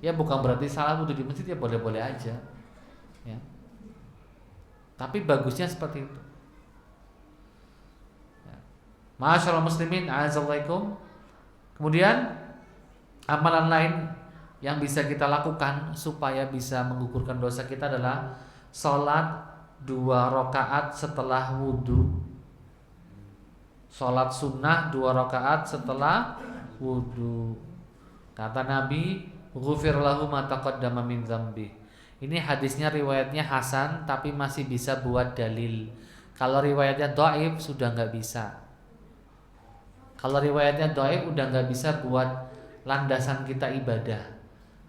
Ya bukan berarti salah wudu di masjid, ya boleh-boleh aja. Ya. Tapi bagusnya seperti itu. Ya. Ma'asyiral muslimin, a'azzalaikum. Kemudian amalan lain yang bisa kita lakukan supaya bisa menggugurkan dosa kita adalah sholat 2 rakaat setelah wudu. Sholat sunnah 2 rakaat setelah wudu. Kata Nabi, ghufir lahu ma taqaddama min dzambi. Ini hadisnya riwayatnya hasan, tapi masih bisa buat dalil. Kalau riwayatnya dhaif sudah nggak bisa. Kalau riwayatnya dhaif udah nggak bisa buat landasan kita ibadah.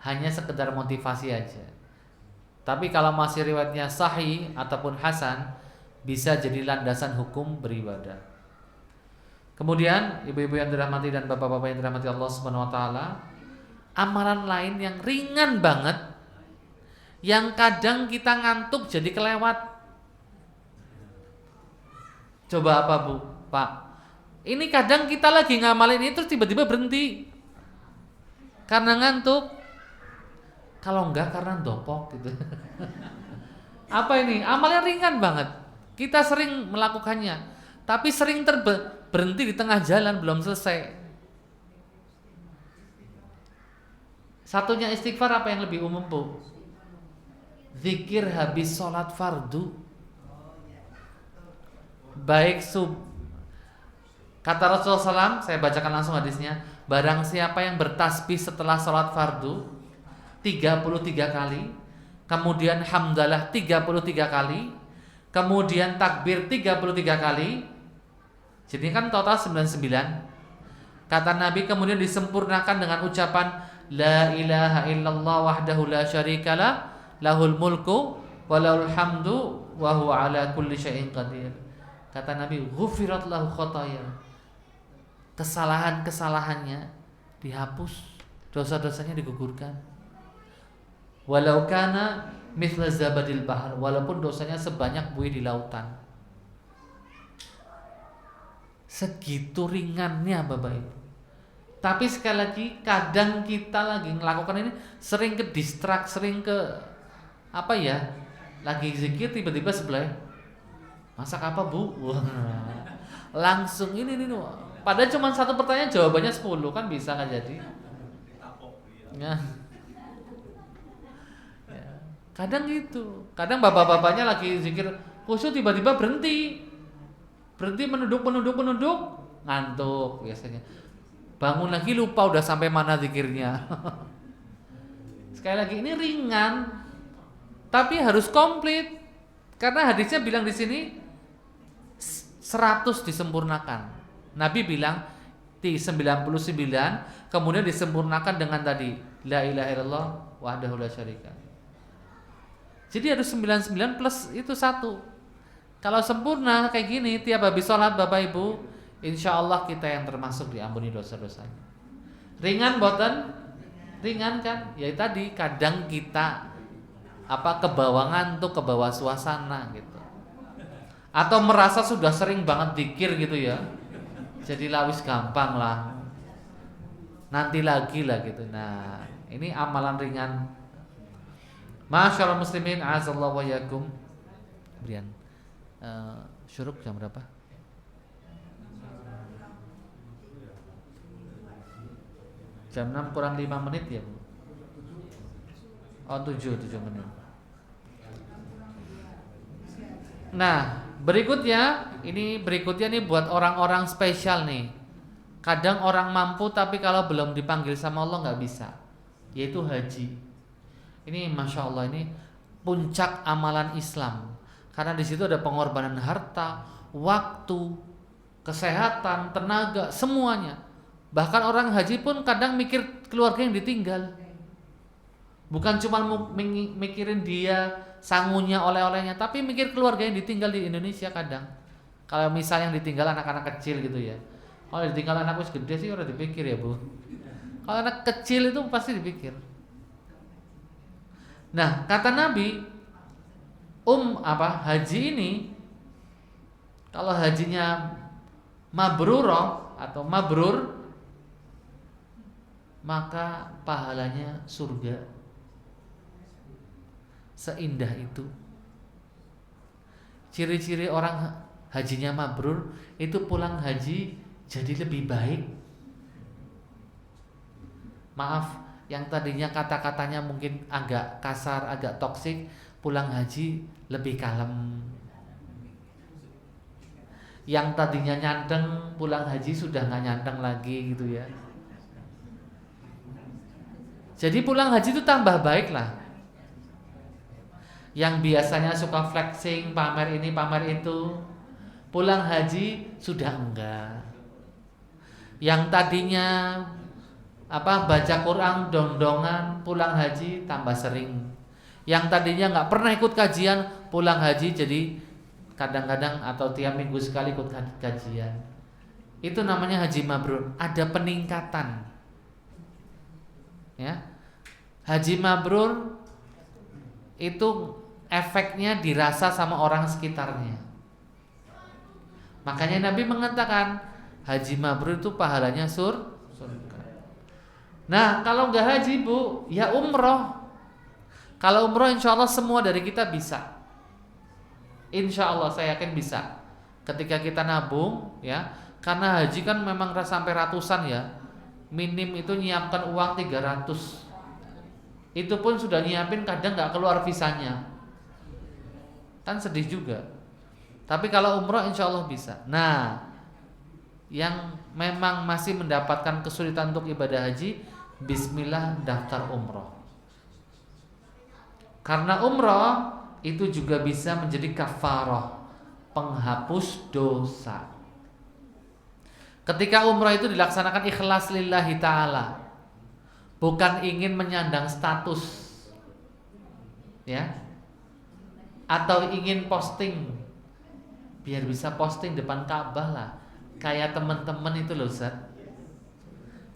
Hanya sekedar motivasi aja. Tapi kalau masih riwayatnya sahih ataupun hasan, bisa jadi landasan hukum beribadah. Kemudian ibu-ibu yang dirahmati dan bapak-bapak yang dirahmati Allah Subhanahu wa taala, amalan lain yang ringan banget, yang kadang kita ngantuk jadi kelewat. Coba apa Bu? Pak, ini kadang kita lagi ngamalin itu terus tiba-tiba berhenti karena ngantuk. Kalau enggak karena dopok gitu. Apa ini? Amalnya ringan banget. Kita sering melakukannya, tapi sering berhenti di tengah jalan, belum selesai. Satunya istighfar, apa yang lebih umum Bu? zikir habis sholat fardu. Baik kata Rasulullah SAW, saya bacakan langsung hadisnya. Barang siapa yang bertasbih setelah sholat fardu 33 kali, kemudian hamdalah 33 kali, kemudian takbir 33 kali, jadi kan total 99. Kata Nabi, kemudian disempurnakan dengan ucapan La ilaha illallah wahdahu la syarikalah, lahul mulku wa lahul hamdu wa huwa ala kulli syai'in qadir. Kata Nabi, ghufirat lahu khotaya, kesalahan-kesalahannya dihapus, dosa-dosanya digugurkan. Walau kana mithla zabadil bahar, walaupun dosanya sebanyak buih di lautan. Segitu ringannya Bapak Ibu. Tapi sekali lagi, kadang kita lagi melakukan ini sering ke distract, sering ke apa ya, lagi zikir tiba-tiba sebelah, masak apa Bu? Langsung ini padahal cuma satu pertanyaan jawabannya 10, kan bisa kan jadi ya. Kadang gitu, kadang bapak-bapaknya lagi zikir khusyuk tiba-tiba berhenti menunduk, ngantuk biasanya. Bangun lagi lupa udah sampai mana zikirnya. Sekali lagi, ini ringan tapi harus komplit. Karena hadisnya bilang di sini 100 disempurnakan. Nabi bilang di 99, kemudian disempurnakan dengan tadi la ilaha illallah wahdahu la syarika. Jadi harus 99 plus itu 1. Kalau sempurna kayak gini tiap habis sholat Bapak Ibu, insya Allah kita yang termasuk diampuni dosa-dosanya. Ringan boten? Ringan kan? Ya tadi kadang kita kebawangan tuh, ke bawah suasana gitu. Atau merasa sudah sering banget zikir gitu ya. Jadi lawis gampang lah. Nanti lagi lah gitu. Nah, ini amalan ringan. Masyaallah muslimin azallahu wa yakum. Brian. Syuruk jam berapa? Jam 6 kurang 5 menit ya Bu? Oh 7 menit. Nah berikutnya nih buat orang-orang spesial nih. Kadang orang mampu tapi kalau belum dipanggil sama Allah gak bisa, yaitu haji. Ini Masya Allah, ini puncak amalan Islam. Karena di situ ada pengorbanan harta, waktu, kesehatan, tenaga, semuanya. Bahkan orang haji pun kadang mikir keluarga yang ditinggal. Bukan cuma mikirin dia sangunya, oleh-olehnya, tapi mikir keluarga yang ditinggal di Indonesia kadang. Kalau misalnya yang ditinggal anak-anak kecil gitu ya. Kalau ditinggal anak wis gede sih udah dipikir ya Bu. Kalau anak kecil itu pasti dipikir. Nah, kata Nabi, haji ini kalau hajinya mabrurah atau mabrur, maka pahalanya surga. Seindah itu. Ciri-ciri orang hajinya mabrur itu pulang haji jadi lebih baik. Maaf, yang tadinya kata-katanya mungkin agak kasar, agak toksik, pulang haji lebih kalem. Yang tadinya nyanteng, pulang haji sudah gak nyanteng lagi gitu ya. Jadi pulang haji itu tambah baik lah. Yang biasanya suka flexing, pamer ini, pamer itu, pulang haji sudah enggak. Yang tadinya baca Quran dong-dongan, pulang haji tambah sering. Yang tadinya nggak pernah ikut kajian, pulang haji jadi kadang-kadang atau tiap minggu sekali ikut kajian. Itu namanya haji mabrur. Ada peningkatan. Ya, haji mabrur itu efeknya dirasa sama orang sekitarnya. Makanya Nabi mengatakan haji mabrur itu pahalanya surga. Nah, kalau nggak haji Bu, ya umroh. Kalau umroh insya Allah semua dari kita bisa. Insya Allah saya yakin bisa. Ketika kita nabung ya, karena haji kan memang sampai ratusan ya. Minim itu nyiapkan uang 300. Itu pun sudah nyiapin, kadang nggak keluar visanya, kan sedih juga. Tapi kalau umroh insya Allah bisa. Nah, yang memang masih mendapatkan kesulitan untuk ibadah haji, bismillah daftar umroh. Karena umroh itu juga bisa menjadi kafarah, penghapus dosa. Ketika umroh itu dilaksanakan ikhlas lillahi ta'ala, bukan ingin menyandang status, ya, atau ingin posting, biar bisa posting depan Ka'bah lah, kayak teman-teman itu loh Ustaz.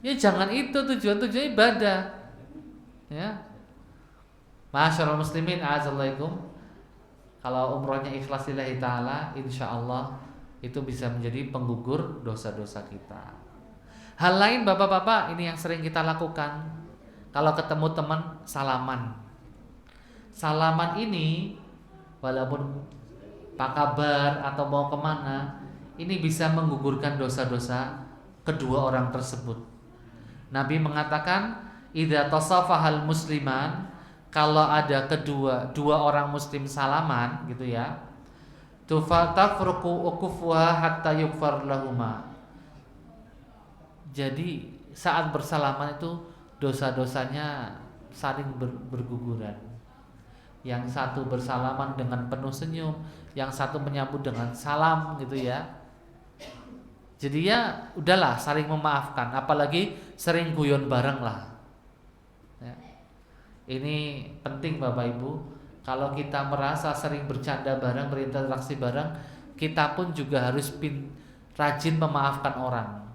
Ya jangan itu tujuan ibadah, ya. Masyaallah muslimin a'azallahikum. Kalau umrohnya ikhlas lillahi ta'ala, insyaallah itu bisa menjadi penggugur dosa-dosa kita. Hal lain bapak-bapak, ini yang sering kita lakukan. Kalau ketemu teman, salaman. Salaman ini walaupun apa kabar atau mau kemana, ini bisa menggugurkan dosa-dosa kedua orang tersebut. Nabi mengatakan, idza tasafahal musliman, kalau ada dua orang muslim salaman gitu ya, tufafruqu ukufuha hatta yukfar lahuma. Jadi saat bersalaman itu dosa-dosanya saling berguguran. Yang satu bersalaman dengan penuh senyum, yang satu menyambut dengan salam gitu ya. Jadi ya udahlah, saling memaafkan, apalagi sering guyon bareng lah. Ya. Ini penting Bapak Ibu. Kalau kita merasa sering bercanda bareng, berinteraksi bareng, kita pun juga harus rajin memaafkan orang.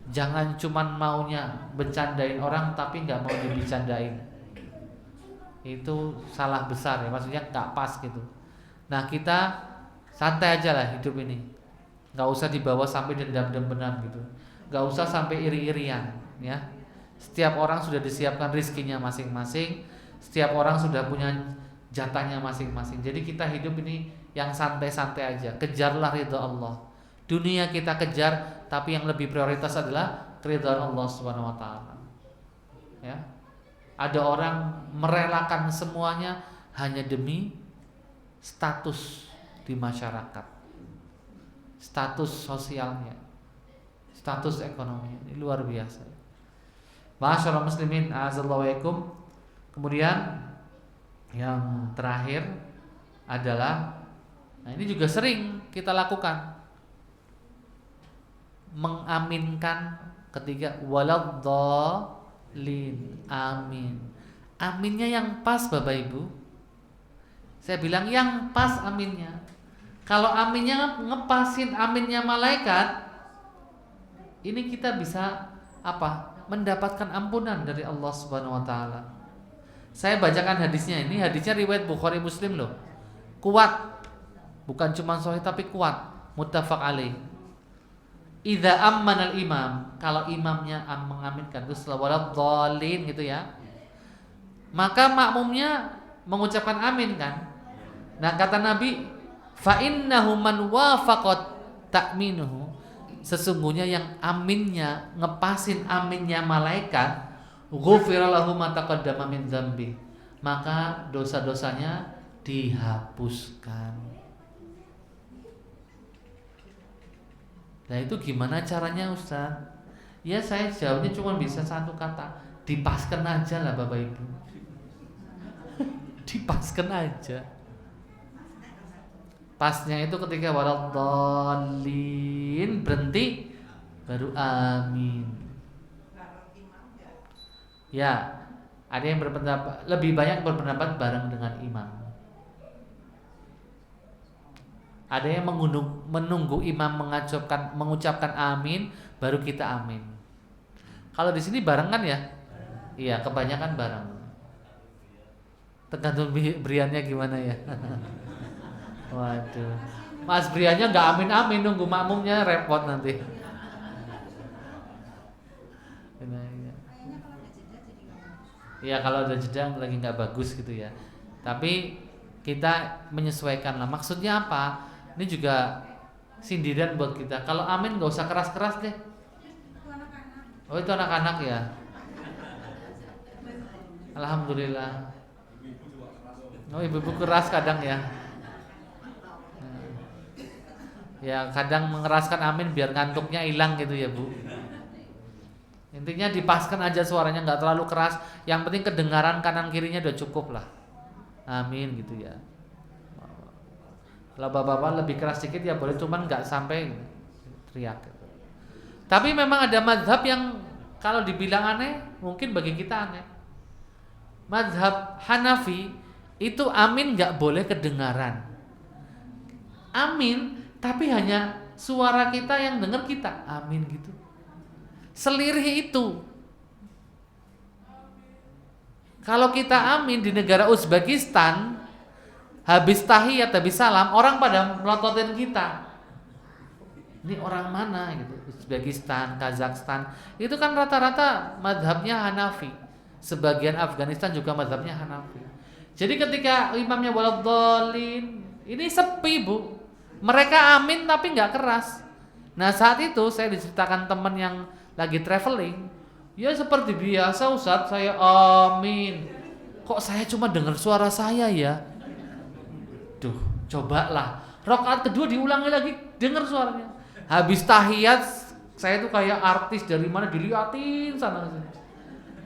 Jangan cuman maunya bercandain orang tapi nggak mau dibicandain. Itu salah besar ya, maksudnya nggak pas gitu. Nah kita santai aja lah hidup ini, nggak usah dibawa sampai dendam-dendam gitu, nggak usah sampai iri-irian ya. Setiap orang sudah disiapkan rizkinya masing-masing, setiap orang sudah punya jatahnya masing-masing. Jadi kita hidup ini yang santai-santai aja, kejarlah ridha Allah. Dunia kita kejar, tapi yang lebih prioritas adalah keridhaan Allah Subhanahu wa taala. Ya. Ada orang merelakan semuanya hanya demi status di masyarakat, status sosialnya, status ekonominya. Ini luar biasa. Masyaallah muslimin a'azallahuaikum. Kemudian yang terakhir adalah, nah ini juga sering kita lakukan, mengaminkan ketiga waladhdallin, amin. Aminnya yang pas Bapak Ibu. Saya bilang yang pas aminnya. Kalau aminnya ngepasin aminnya malaikat, ini kita bisa apa? Mendapatkan ampunan dari Allah Subhanahu wa taala. Saya bacakan hadisnya, ini hadisnya riwayat Bukhari Muslim loh. Kuat. Bukan cuma sahih tapi kuat, muttafaq alaih. Idza ammanal imam, kalau imamnya mengaminkan itu waladhdallin gitu ya, maka makmumnya mengucapkan amin kan. Nah kata Nabi, fa innahu man wafaqat ta'minuhu, sesungguhnya yang aminnya ngepasin aminnya malaikat, ghufira lahu ma taqaddama min dzambi, maka dosa-dosanya dihapuskan. Nah itu gimana caranya Ustaz? Ya saya jawabnya cuma bisa satu kata, dipaskan aja lah Bapak Ibu. Dipaskan aja. Pasnya itu ketika waladhdallin berhenti, baru amin. Ya, ada yang berpendapat, lebih banyak berpendapat bareng dengan imam. Ada yang menunggu imam mengucapkan amin, baru kita amin. Kalau di sini bareng kan ya? Iya, kebanyakan bareng. Tergantung beriannya gimana ya. Waduh, Mas Briannya nggak amin-amin, nunggu makmumnya repot nanti. Iya kalau ada jeda lagi nggak bagus gitu ya. Tapi kita menyesuaikan lah. Maksudnya apa? Ini juga sindiran buat kita. Kalau amin nggak usah keras-keras deh. Oh itu anak-anak ya. Alhamdulillah. Oh, ibu-ibu keras kadang ya. Ya kadang mengeraskan amin biar ngantuknya hilang gitu ya Bu. Intinya dipaskan aja suaranya, nggak terlalu keras. Yang penting kedengaran kanan kirinya udah cukup lah. Amin gitu ya. Kalau bapak-bapak lebih keras sedikit ya boleh, cuman nggak sampai teriak gitu. Tapi memang ada mazhab yang kalau dibilang aneh, mungkin bagi kita aneh. Mazhab Hanafi itu amin nggak boleh kedengaran. Amin, tapi hanya suara kita yang dengar kita. Amin gitu. Selirih itu. Kalau kita amin di negara Uzbekistan, habis tahiyat, habis salam, orang pada melototin kita. Ini orang mana gitu? Uzbekistan, Kazakhstan. Itu kan rata-rata madhabnya Hanafi. Sebagian Afghanistan juga madhabnya Hanafi. Jadi ketika imamnya waladhdallin, ini sepi Bu. Mereka amin tapi nggak keras. Nah saat itu saya diceritakan teman yang lagi traveling, ya seperti biasa Ustadz, saya amin. Kok saya cuma dengar suara saya ya? Duh, cobalah. Rakaat kedua diulangi lagi, dengar suaranya. Habis tahiyat, saya tuh kayak artis dari mana diliatin sana sini.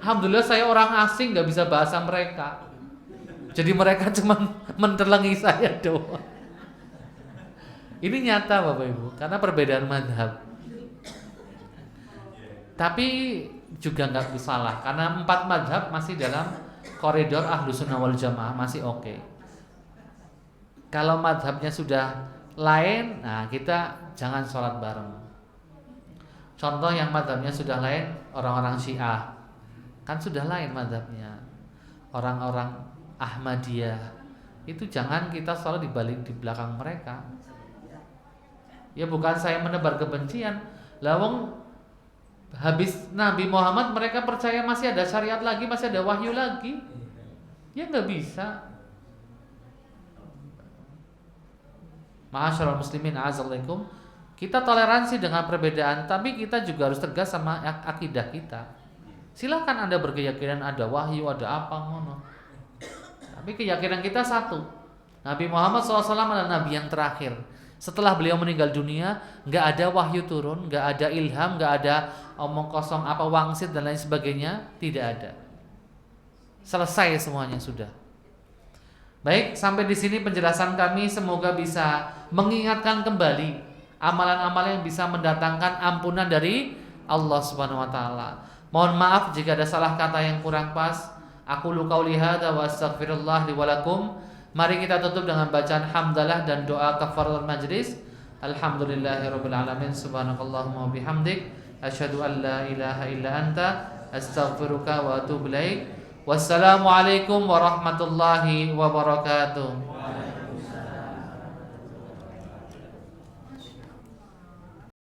Alhamdulillah saya orang asing, nggak bisa bahasa mereka. Jadi mereka cuma mentelangi saya doang. Ini nyata Bapak Ibu, karena perbedaan mazhab. Tapi juga nggak salah, karena 4 mazhab masih dalam koridor Ahlussunnah wal Jamaah, masih oke. Kalau mazhabnya sudah lain, nah kita jangan sholat bareng. Contoh yang mazhabnya sudah lain, orang-orang Syiah, kan sudah lain mazhabnya. Orang-orang Ahmadiyah, itu jangan kita sholat di belakang mereka. Ya bukan saya menebar kebencian, lawang habis Nabi Muhammad mereka percaya masih ada syariat lagi, masih ada wahyu lagi. Ya nggak bisa. Ma'asyiral muslimin a'azzalaikum. Kita toleransi dengan perbedaan, tapi kita juga harus tegas sama akidah kita. Silakan Anda berkeyakinan ada wahyu, ada apa ngono. Tapi keyakinan kita satu. Nabi Muhammad SAW adalah Nabi yang terakhir. Setelah beliau meninggal dunia, nggak ada wahyu turun, nggak ada ilham, nggak ada omong kosong apa wangsit dan lain sebagainya, tidak ada. Selesai semuanya sudah. Baik, sampai di sini penjelasan kami, semoga bisa mengingatkan kembali amalan-amalan yang bisa mendatangkan ampunan dari Allah Subhanahu wa taala. Mohon maaf jika ada salah kata yang kurang pas. Aku qauli hadza wa astaghfirullah li wa lakum. Mari kita tutup dengan bacaan hamdalah dan doa kafaratul majlis. Alhamdulillahirabbil alamin. Subhanakallahumma wa bihamdik asyhadu an la ilaha illa anta astaghfiruka wa atubu ilaik. Wassalamualaikum warahmatullahi wabarakatuh.